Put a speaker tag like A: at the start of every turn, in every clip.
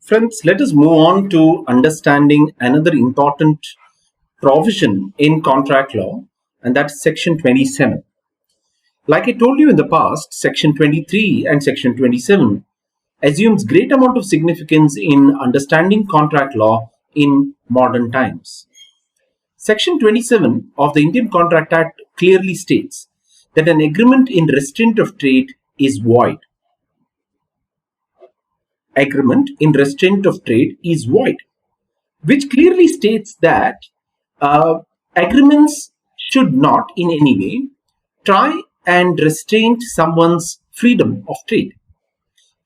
A: Friends, let us move on to understanding another important provision in contract law, and that's Section 27. Like I told you in the past, Section 23 and Section 27 assumes great amount of significance in understanding contract law in modern times. Section 27 of the Indian Contract Act clearly states that an agreement in restraint of trade is void. Agreement in restraint of trade is void, which clearly states that uh, agreements should not in any way try and restrain someone's freedom of trade.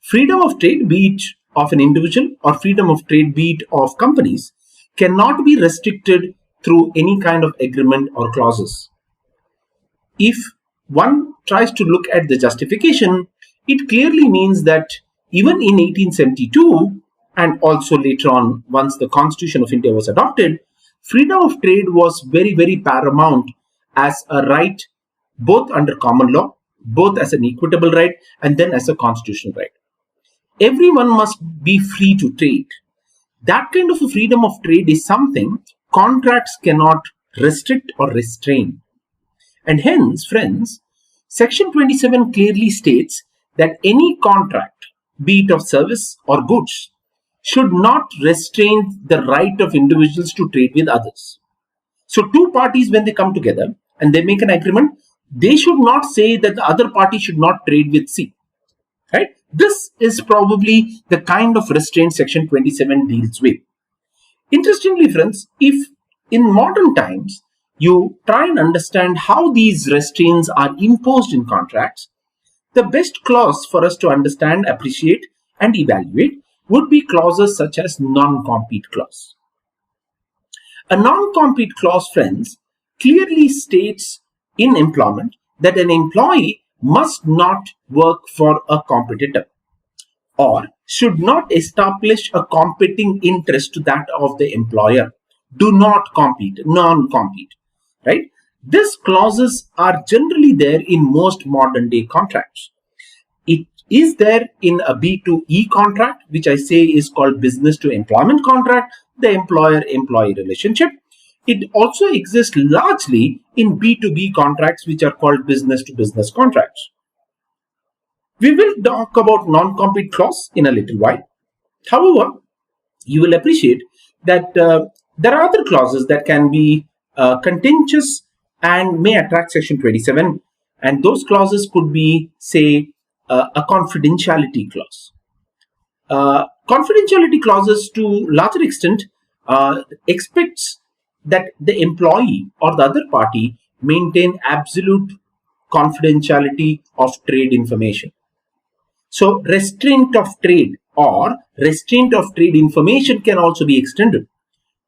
A: Freedom of trade, be it of an individual or freedom of trade, be it of companies, cannot be restricted through any kind of agreement or clauses. If one tries to look at the justification, it clearly means that even in 1872 and also later on, once the Constitution of India was adopted, freedom of trade was very, very paramount as a right, both under common law, both as an equitable right, and then as a constitutional right. Everyone must be free to trade. That kind of a freedom of trade is something contracts cannot restrict or restrain. And hence, friends, Section 27 clearly states that any contract, be it of service or goods, should not restrain the right of individuals to trade with others. So, two parties, when they come together and they make an agreement, they should not say that the other party should not trade with C. Right? This is probably the kind of restraint Section 27 deals with. Interestingly, friends, if in modern times you try and understand how these restraints are imposed in contracts, the best clause for us to understand, appreciate, and evaluate would be clauses such as non-compete clause. A non-compete clause, friends, clearly states in employment that an employee must not work for a competitor or should not establish a competing interest to that of the employer. Do not compete, non-compete, right? These clauses are generally there in most modern day contracts. It is there in a B2E contract, which I say is called business to employment contract, the employer-employee relationship. It also exists largely in B2B contracts, which are called business to business contracts. We will talk about non-compete clause in a little while. However, you will appreciate that there are other clauses that can be contentious and may attract Section 27, and those clauses could be, say, a confidentiality clause. Confidentiality clauses, to larger extent, expects that the employee or the other party maintain absolute confidentiality of trade information. So, restraint of trade or restraint of trade information can also be extended.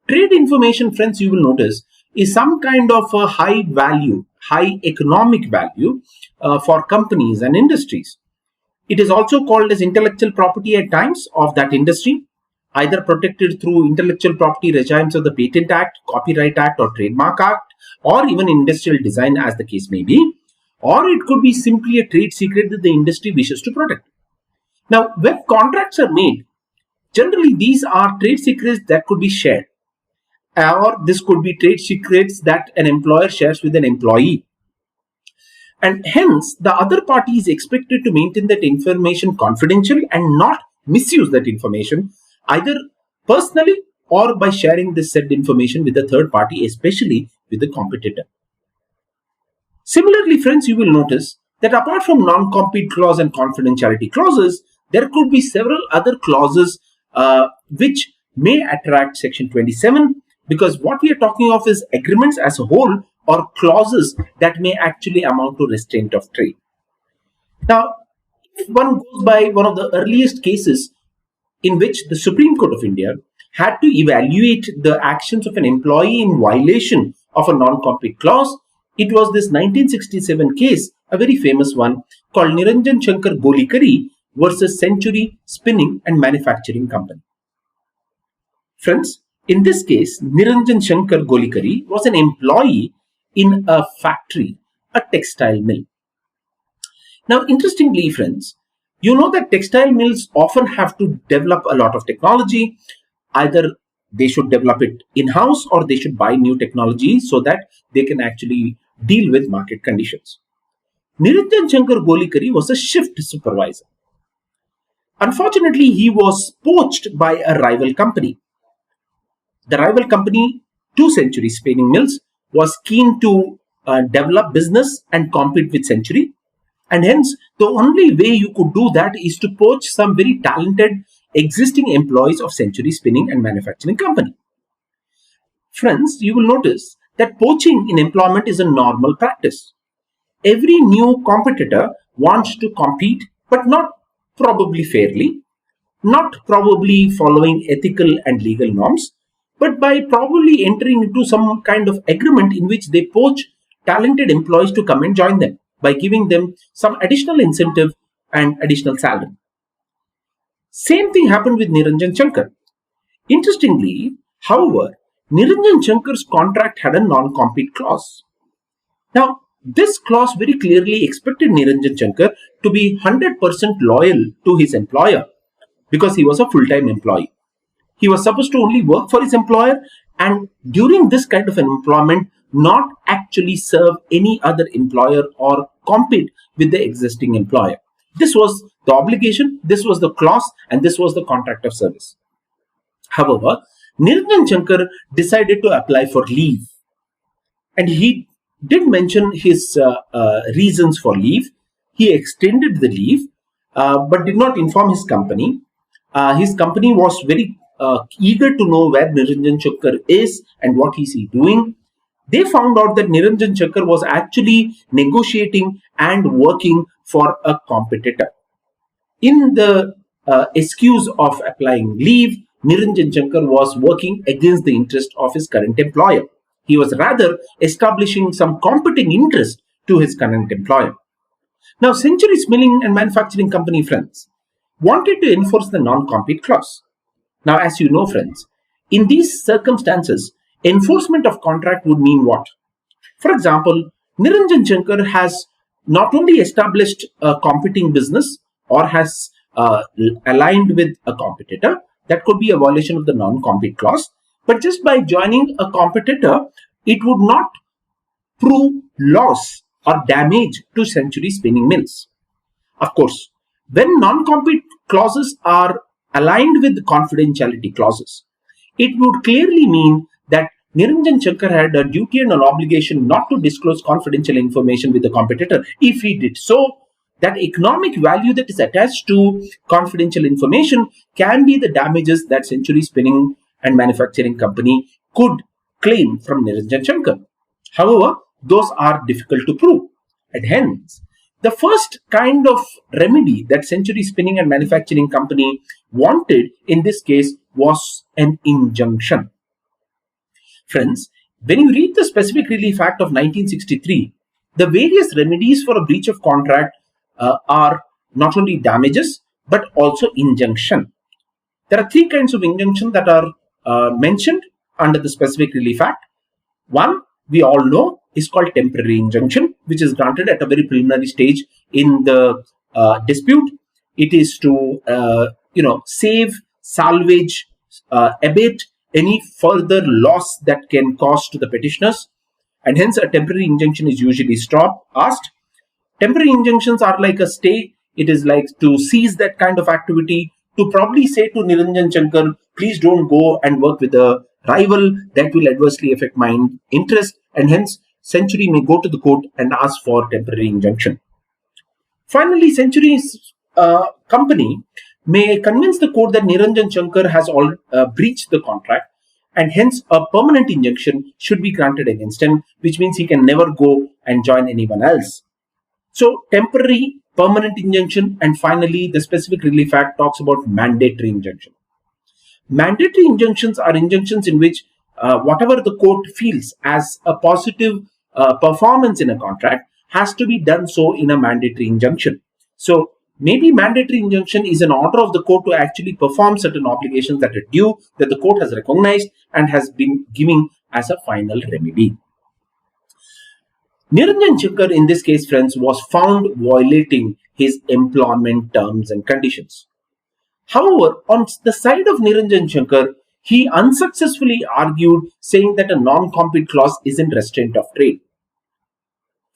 A: Trade information, friends, you will notice, is some kind of a high value, high economic value for companies and industries. It is also called as intellectual property at times of that industry, either protected through intellectual property regimes of the Patent Act, Copyright Act, or Trademark Act, or even industrial design, as the case may be, or it could be simply a trade secret that the industry wishes to protect. Now, when contracts are made, generally these are trade secrets that could be shared, or this could be trade secrets that an employer shares with an employee. And hence, the other party is expected to maintain that information confidential and not misuse that information, either personally or by sharing this said information with a third party, especially with the competitor. Similarly, friends, you will notice that apart from non-compete clause and confidentiality clauses, there could be several other clauses which may attract Section 27, because what we are talking of is agreements as a whole or clauses that may actually amount to restraint of trade. Now, if one goes by one of the earliest cases in which the Supreme Court of India had to evaluate the actions of an employee in violation of a non-compete clause, it was this 1967 case, a very famous one, called Niranjan Shankar Golikari versus Century Spinning and Manufacturing Company. Friends, in this case, Niranjan Shankar Golikari was an employee in a factory, a textile mill. Now, interestingly, friends, You know that textile mills often have to develop a lot of technology. Either they should develop it in-house or they should buy new technology so that they can actually deal with market conditions. Niranjan Shankar Golikari was a shift supervisor. Unfortunately, he was poached by a rival company. The rival company, Two Century Spinning Mills, was keen to develop business and compete with Century. And hence, the only way you could do that is to poach some very talented existing employees of Century Spinning and Manufacturing Company. Friends, you will notice that poaching in employment is a normal practice. Every new competitor wants to compete, but not probably fairly, not probably following ethical and legal norms, but by probably entering into some kind of agreement in which they poach talented employees to come and join them by giving them some additional incentive and additional salary. Same thing happened with Niranjan Shankar. Interestingly, however, Niranjan Shankar's contract had a non-compete clause. Now, this clause very clearly expected Niranjan Shankar to be 100% loyal to his employer because he was a full-time employee. He was supposed to only work for his employer and during this kind of an employment not actually serve any other employer or compete with the existing employer. This was the obligation, this was the clause, and this was the contract of service. However, Niranjan Shankar decided to apply for leave, and he did mention his reasons for leave. He extended the leave, but did not inform his company. His company was very eager to know where Niranjan Shankar is and what is he doing. They found out that Niranjan Shankar was actually negotiating and working for a competitor. In the excuse of applying leave, Niranjan Shankar was working against the interest of his current employer. He was rather establishing some competing interest to his current employer. Now, Century Spinning and Manufacturing Company, friends, wanted to enforce the non-compete clause. Now, as you know, friends, in these circumstances, enforcement of contract would mean what? For example, Niranjan Shankar has not only established a competing business or has aligned with a competitor, that could be a violation of the non-compete clause, but just by joining a competitor, it would not prove loss or damage to Century Spinning Mills. Of course, when non-compete clauses are aligned with confidentiality clauses, it would clearly mean that Niranjan Shankar had a duty and an obligation not to disclose confidential information with the competitor. If he did so, that economic value that is attached to confidential information can be the damages that Century Spinning and Manufacturing Company could claim from Niranjan Shankar. However, those are difficult to prove, and hence the first kind of remedy that Century Spinning and Manufacturing Company wanted in this case was an injunction. Friends, when you read the Specific Relief Act of 1963, the various remedies for a breach of contract are not only damages but also injunction. There are three kinds of injunction that are mentioned under the Specific Relief Act. One, we all know, is called temporary injunction, which is granted at a very preliminary stage in the dispute. It is to save, salvage, abate any further loss that can cause to the petitioners, and hence a temporary injunction is usually asked. Temporary injunctions are like a stay. It is like to cease that kind of activity, to probably say to Niranjan Shankar, please don't go and work with a rival that will adversely affect my interest, and hence Century may go to the court and ask for temporary injunction. Finally, Century's company may convince the court that Niranjan Shankar has breached the contract, and hence a permanent injunction should be granted against him, which means he can never go and join anyone else. So, temporary, permanent injunction, and finally, the Specific Relief Act talks about mandatory injunction. Mandatory injunctions are injunctions in which whatever the court feels as a positive performance in a contract has to be done so in a mandatory injunction. So, maybe mandatory injunction is an order of the court to actually perform certain obligations that are due, that the court has recognized and has been giving as a final remedy. Niranjan Shankar, in this case, friends, was found violating his employment terms and conditions. However, on the side of Niranjan Shankar, he unsuccessfully argued, saying that a non-compete clause isn't restraint of trade.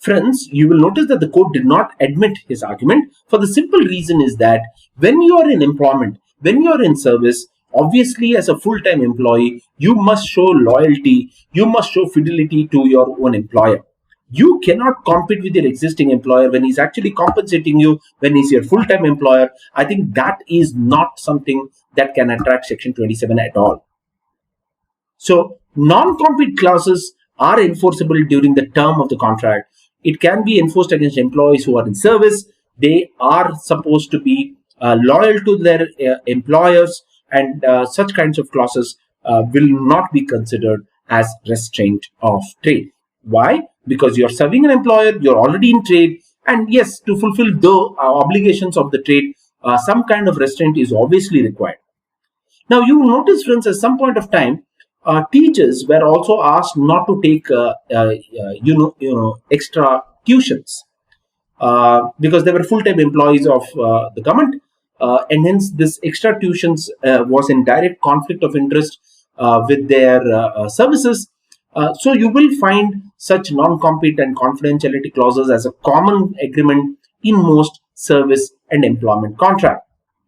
A: Friends, you will notice that the court did not admit his argument for the simple reason is that when you are in employment, when you are in service, obviously as a full-time employee, you must show loyalty, you must show fidelity to your own employer. You cannot compete with your existing employer when he's actually compensating you, when he's your full-time employer. I think that is not something that can attract Section 27 at all. So, non-compete clauses are enforceable during the term of the contract. It can be enforced against employees who are in service. They are supposed to be loyal to their employers, and such kinds of clauses will not be considered as restraint of trade. Why? Because you're serving an employer, you're already in trade, and yes, to fulfill the obligations of the trade, some kind of restraint is obviously required. Now, you will notice, friends, at some point of time, teachers were also asked not to take, extra tuitions because they were full-time employees of the government, and hence this extra tuitions was in direct conflict of interest with their services. So you will find such non-compete and confidentiality clauses as a common agreement in most service and employment contract.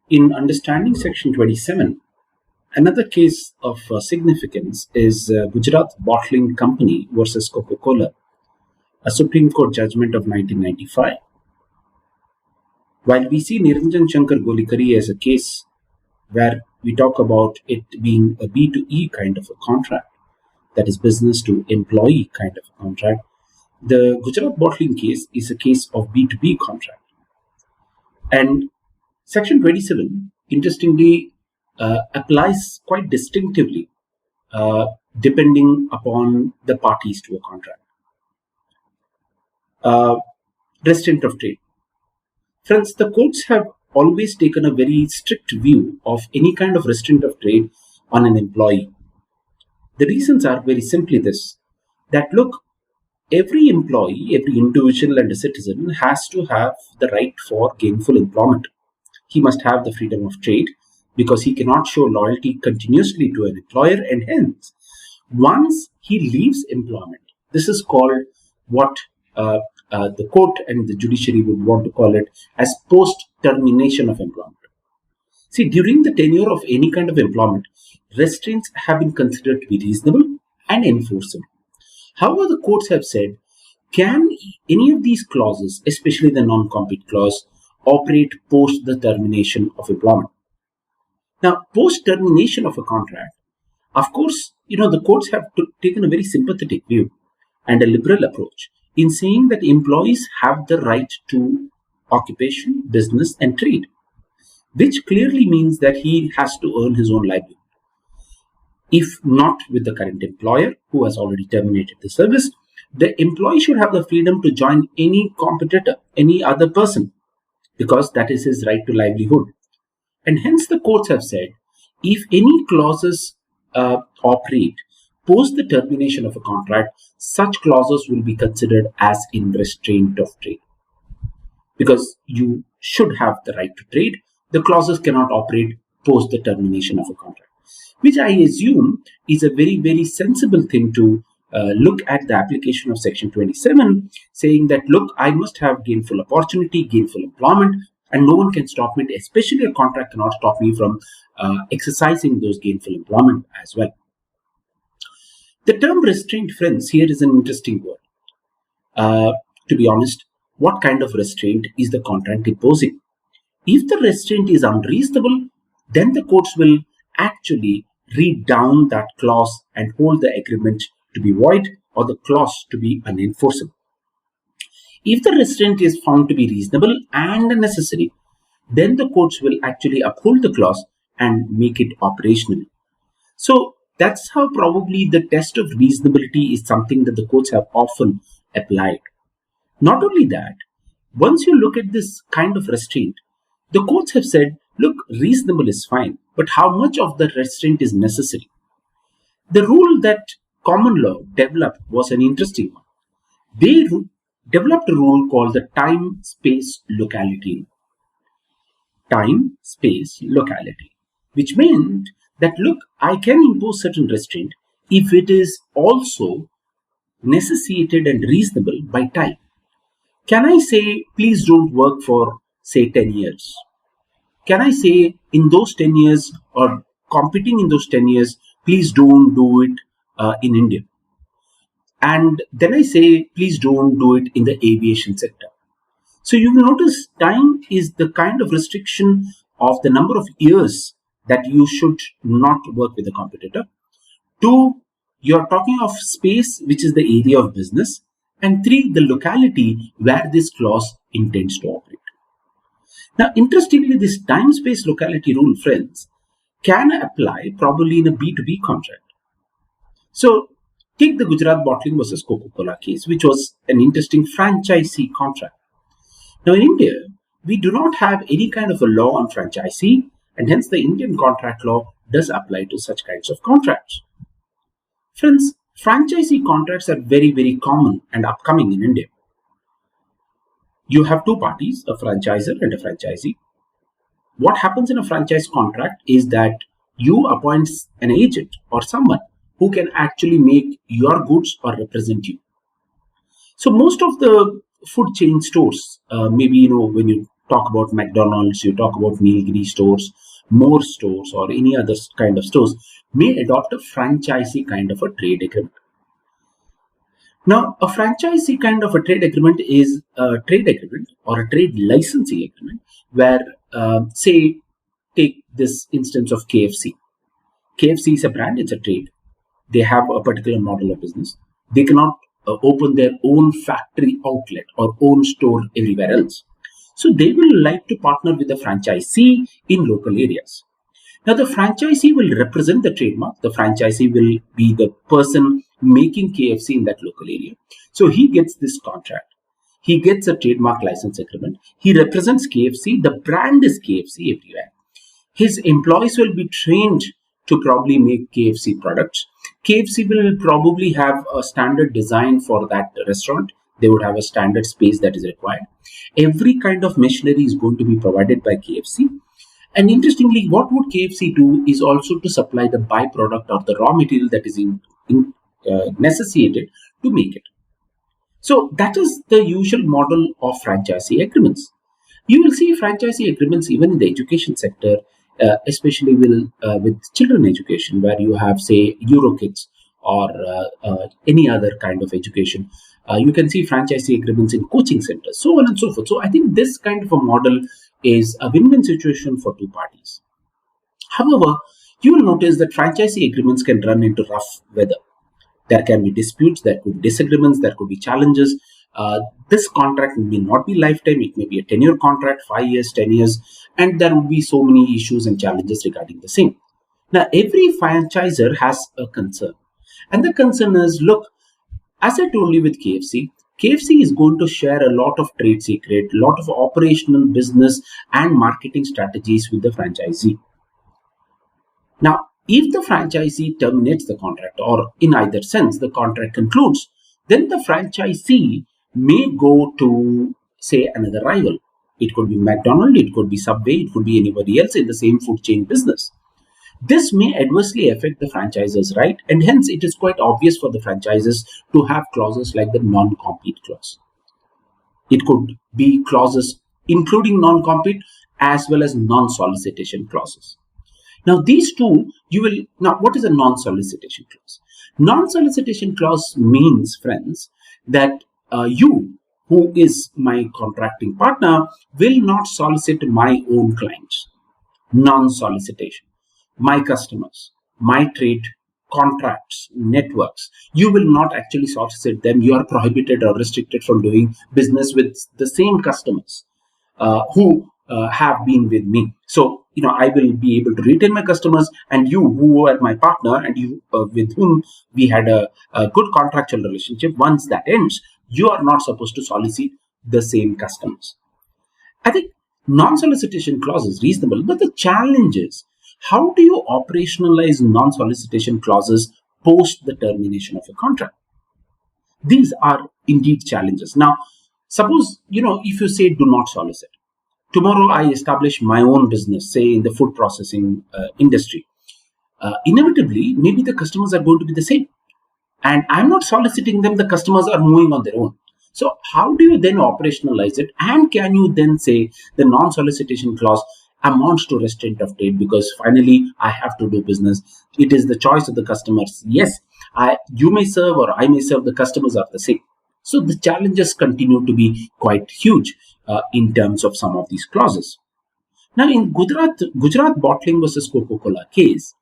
A: In understanding Section 27, another case of significance is Gujarat Bottling Company versus Coca-Cola, a Supreme Court judgment of 1995. While we see Niranjan Shankar Golikari as a case where we talk about it being a B2E kind of a contract, that is business to employee kind of a contract, the Gujarat Bottling case is a case of B2B contract. And Section 27, interestingly, applies quite distinctively depending upon the parties to a contract. Restraint of trade. Friends, the courts have always taken a very strict view of any kind of restraint of trade on an employee. The reasons are very simply this, that look, every employee, every individual and a citizen has to have the right for gainful employment. He must have the freedom of trade because he cannot show loyalty continuously to an employer, and hence, once he leaves employment, this is called what the court and the judiciary would want to call it as post-termination of employment. See, during the tenure of any kind of employment, restraints have been considered to be reasonable and enforceable. However, the courts have said, can any of these clauses, especially the non-compete clause, operate post the termination of employment? Now, post-termination of a contract, of course, the courts have taken a very sympathetic view and a liberal approach in saying that employees have the right to occupation, business, and trade, which clearly means that he has to earn his own livelihood. If not with the current employer who has already terminated the service, the employee should have the freedom to join any competitor, any other person, because that is his right to livelihood. And hence the courts have said, if any clauses operate post the termination of a contract, such clauses will be considered as in restraint of trade. Because you should have the right to trade, the clauses cannot operate post the termination of a contract, which I assume is a very, very sensible thing to look at the application of Section 27, saying that, look, I must have gainful opportunity, gainful employment, and no one can stop me, especially a contract cannot stop me from exercising those gainful employment as well. The term restraint, friends, here is an interesting word. To be honest, what kind of restraint is the contract imposing? If the restraint is unreasonable, then the courts will actually read down that clause and hold the agreement to be void or the clause to be unenforceable. If the restraint is found to be reasonable and necessary, then the courts will actually uphold the clause and make it operational. So that's how probably the test of reasonability is something that the courts have often applied. Not only that, once you look at this kind of restraint, the courts have said, look, reasonable is fine, but how much of the restraint is necessary? The rule that common law developed was an interesting one. They developed a rule called the time-space-locality. Time-space-locality, which meant that, look, I can impose certain restraint if it is also necessitated and reasonable by time. Can I say, please don't work for, say, 10 years? Can I say, in those 10 years or competing in those 10 years, please don't do it in India? And then I say, please don't do it in the aviation sector. So you will notice time is the kind of restriction of the number of years that you should not work with a competitor. Two, you're talking of space, which is the area of business. And three, the locality where this clause intends to operate. Now, interestingly, this time space locality rule, friends, can apply probably in a B2B contract. So, take the Gujarat Bottling versus Coca-Cola case, which was an interesting franchisee contract. Now, in India, we do not have any kind of a law on franchisee, and hence the Indian contract law does apply to such kinds of contracts. Friends, franchisee contracts are very, very common and upcoming in India. You have two parties, a franchisor and a franchisee. What happens in a franchise contract is that you appoint an agent or someone who can actually make your goods or represent you. So most of the food chain stores, maybe, when you talk about McDonald's, you talk about Nilgiri stores, more stores, or any other kind of stores, may adopt a franchisee kind of a trade agreement. Now, a franchisee kind of a trade agreement is a trade agreement or a trade licensing agreement where, say, take this instance of KFC. KFC is a brand, it's a trade. They have a particular model of business. They cannot open their own factory outlet or own store everywhere else. So they will like to partner with a franchisee in local areas. Now, the franchisee will represent the trademark. The franchisee will be the person making KFC in that local area. So he gets this contract. He gets a trademark license agreement. He represents KFC. The brand is KFC everywhere. His employees will be trained to probably make KFC products. KFC will probably have a standard design for that restaurant. They would have a standard space that is required. Every kind of machinery is going to be provided by KFC. And interestingly, what would KFC do is also to supply the byproduct or the raw material that is necessitated to make it. So that is the usual model of franchisee agreements. You will see franchisee agreements even in the education sector, especially with children education, where you have, say, EuroKids or any other kind of education. You can see franchisee agreements in coaching centers, so on and so forth. So I think this kind of a model is a win-win situation for two parties. However, you will notice that franchisee agreements can run into rough weather. There can be disputes, there could be disagreements, there could be challenges. This contract may not be lifetime, it may be a 10-year contract, 5 years, 10 years, and there will be so many issues and challenges regarding the same. Now, every franchisor has a concern. And the concern is, look, as I told you with KFC, KFC is going to share a lot of trade secret, a lot of operational business and marketing strategies with the franchisee. Now, if the franchisee terminates the contract, or in either sense the contract concludes, then the franchisee may go to, say, another rival. It could be McDonald's, it could be Subway, it could be anybody else in the same food chain business. This may adversely affect the franchisor's right, and hence it is quite obvious for the franchises to have clauses like the non-compete clause. It could be clauses including non-compete as well as non-solicitation clauses. Now, these two, what is a non-solicitation clause? Non-solicitation clause means, friends, that you, who is my contracting partner, will not solicit my own clients. Non-solicitation. My customers, my trade contracts, networks, you will not actually solicit them. You are prohibited or restricted from doing business with the same customers who have been with me. So, I will be able to retain my customers, and you, who are my partner, and you with whom we had a good contractual relationship, once that ends, you are not supposed to solicit the same customers. I think non-solicitation clause is reasonable, but the challenge is, how do you operationalize non-solicitation clauses post the termination of a contract? These are indeed challenges. Now, Suppose, if you say do not solicit, tomorrow I establish my own business, say in the food processing industry. Inevitably, maybe the customers are going to be the same. And I'm not soliciting them, the customers are moving on their own. So, how do you then operationalize it? And can you then say the non solicitation clause amounts to restraint of trade because finally I have to do business? It is the choice of the customers. Yes, you may serve or I may serve, the customers are the same. So, the challenges continue to be quite huge in terms of some of these clauses. Now, in Gujarat bottling versus Coca-Cola case,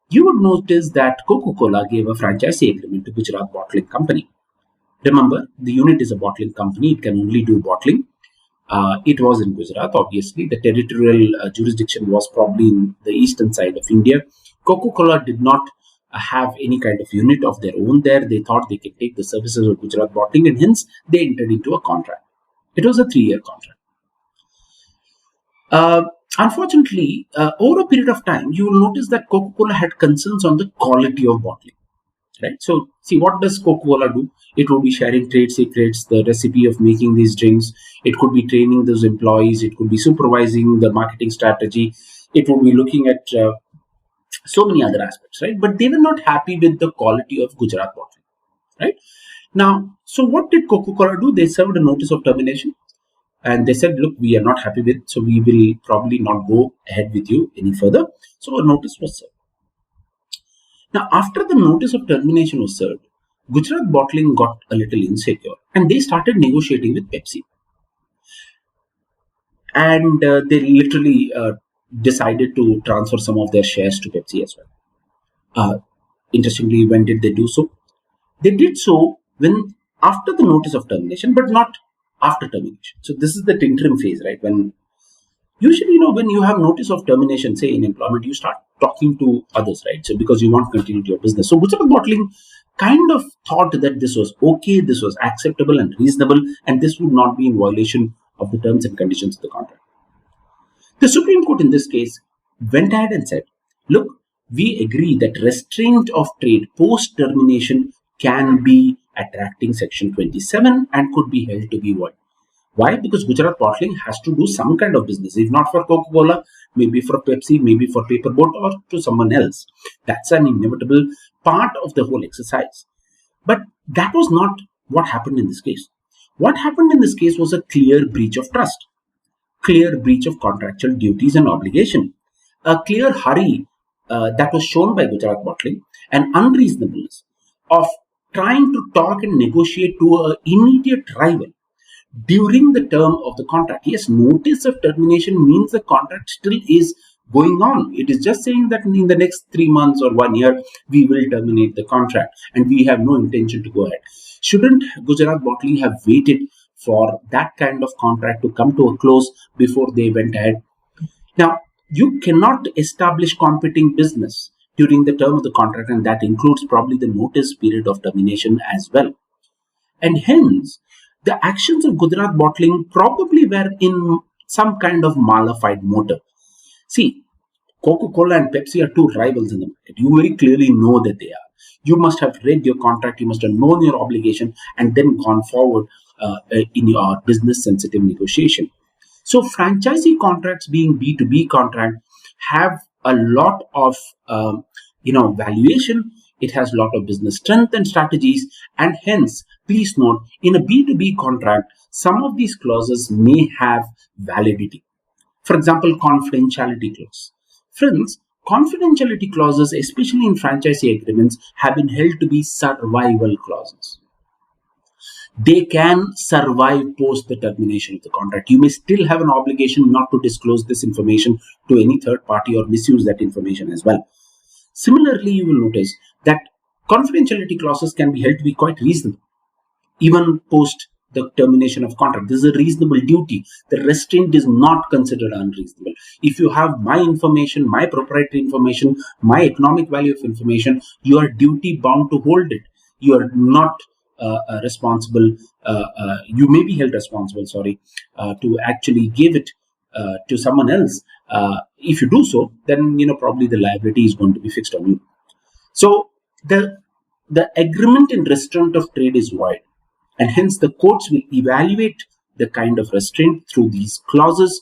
A: you would notice that Coca-Cola gave a franchise agreement to Gujarat Bottling Company. Remember, the unit is a bottling company, it can only do bottling. It was in Gujarat, obviously. The territorial jurisdiction was probably in the eastern side of India. Coca-Cola did not have any kind of unit of their own there. They thought they could take the services of Gujarat Bottling, and hence they entered into a contract. It was a 3-year contract. Unfortunately, over a period of time, you will notice that Coca-Cola had concerns on the quality of bottling. Right? So, see, what does Coca-Cola do? It would be sharing trade secrets, the recipe of making these drinks. It could be training those employees. It could be supervising the marketing strategy. It would be looking at so many other aspects, right? But they were not happy with the quality of Gujarat bottling, right? Now, so what did Coca-Cola do? They served a notice of termination. And they said, look, we are not happy with, so we will probably not go ahead with you any further. So a notice was served. Now, after the notice of termination was served, Gujarat Bottling got a little insecure and they started negotiating with Pepsi. And they literally decided to transfer some of their shares to Pepsi as well. Interestingly, when did they do so? They did so when after the notice of termination, but not after termination. So this is the interim phase, right? When usually, when you have notice of termination, say in employment, you start talking to others, right? So because you want to continue your business. So Gujarat Bottling kind of thought that this was okay, this was acceptable and reasonable, and this would not be in violation of the terms and conditions of the contract. The Supreme Court in this case went ahead and said, look, we agree that restraint of trade post-termination can be attracting Section 27 and could be held to be void. Why? Because Gujarat Bottling has to do some kind of business. If not for Coca-Cola, maybe for Pepsi, maybe for Paper Boat or to someone else. That's an inevitable part of the whole exercise. But that was not what happened in this case. What happened in this case was a clear breach of trust, clear breach of contractual duties and obligation, a clear hurry that was shown by Gujarat Bottling, and unreasonableness of trying to talk and negotiate to an immediate rival during the term of the contract. Yes, notice of termination means the contract still is going on. It is just saying that in the next 3 months or 1 year, we will terminate the contract and we have no intention to go ahead. Shouldn't Gujarat Bottling have waited for that kind of contract to come to a close before they went ahead? Now, you cannot establish competing business during the term of the contract, and that includes probably the notice period of termination as well. And hence, the actions of Gujarat Bottling probably were in some kind of malified motive. See, Coca-Cola and Pepsi are two rivals in the market. You very clearly know that they are. You must have read your contract, you must have known your obligation, and then gone forward in your business sensitive negotiation. So, franchisee contracts being B2B contract have a lot of valuation. It has a lot of business strength and strategies, and hence, please note, in a B2B contract, some of these clauses may have validity. For example, confidentiality clause. Friends, confidentiality clauses, especially in franchisee agreements, have been held to be survival clauses. They can survive post the termination of the contract. You may still have an obligation not to disclose this information to any third party or misuse that information as well. Similarly, you will notice that confidentiality clauses can be held to be quite reasonable, even post the termination of contract. This is a reasonable duty. The restraint is not considered unreasonable. If you have my information, my proprietary information, my economic value of information, you are duty bound to hold it. You are not responsible. You may be held responsible, to actually give it to someone else. If you do so, then probably the liability is going to be fixed on you. So the agreement in restraint of trade is void, and hence the courts will evaluate the kind of restraint through these clauses.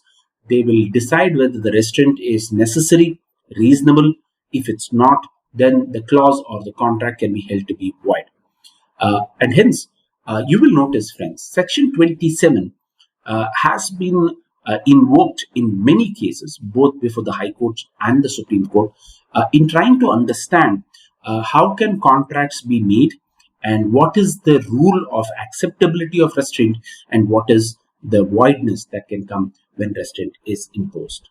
A: They will decide whether the restraint is necessary, reasonable. If it's not, then the clause or the contract can be held to be void. And hence, you will notice, friends, Section 27 has been invoked in many cases, both before the High Court and the Supreme Court, in trying to understand how can contracts be made and what is the rule of acceptability of restraint and what is the voidness that can come when restraint is imposed.